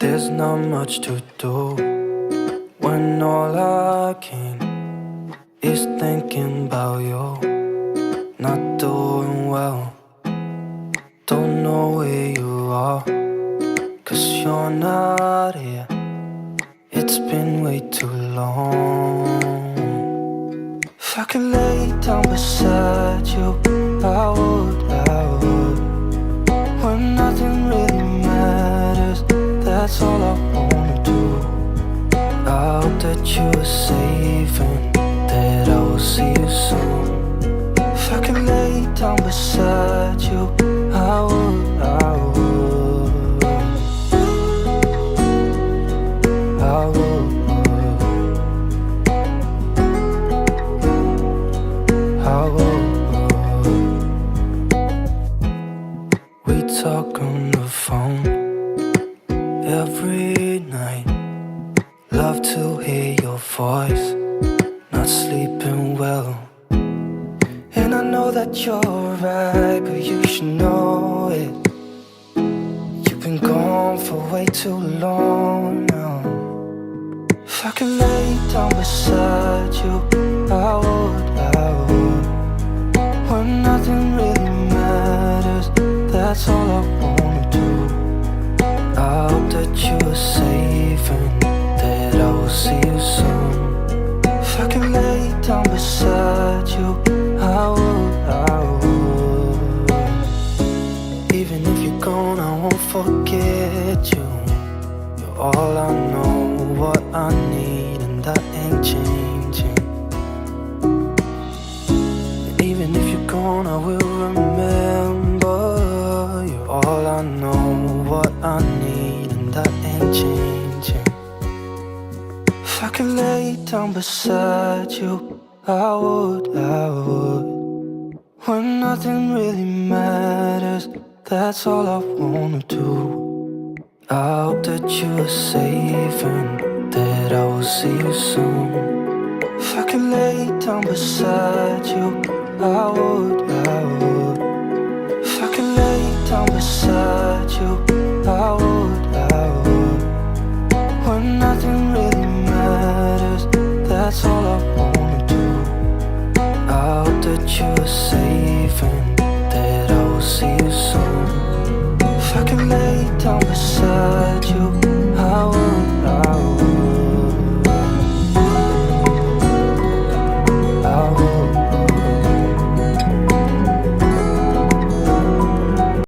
There's not much to do when all I can is thinking about you. Not doing well, don't know where you are, 'cause you're not here. It's been way too long. If I could lay down beside you, I would. When nothing really matters, that's all I wanna do. I hope that you are safe and that I will see you soon. If I could lay down beside you, I would. I would. We talk on the phone every night. Love to hear your voice. Not sleeping well, and I know that you're right, but you should know it. You've been gone for way too long now. If I could lay down beside you, I would. When nothing really matters, that's all I wanna do. I hope that you are safe and that I will see you soon. If I could lay down beside you, I would. Even if you're gone, I won't forget you. You're all I know, what I need, and that ain't changing. And even if you're gone, I will remember. You're all I know, what I need, and that ain't changing. If I could lay down beside you, I would. When nothing really matters, that's all I wanna do. I hope that you are safe and that I will see you soon. If I could lay down beside you, I would. If I could lay down beside you, I would.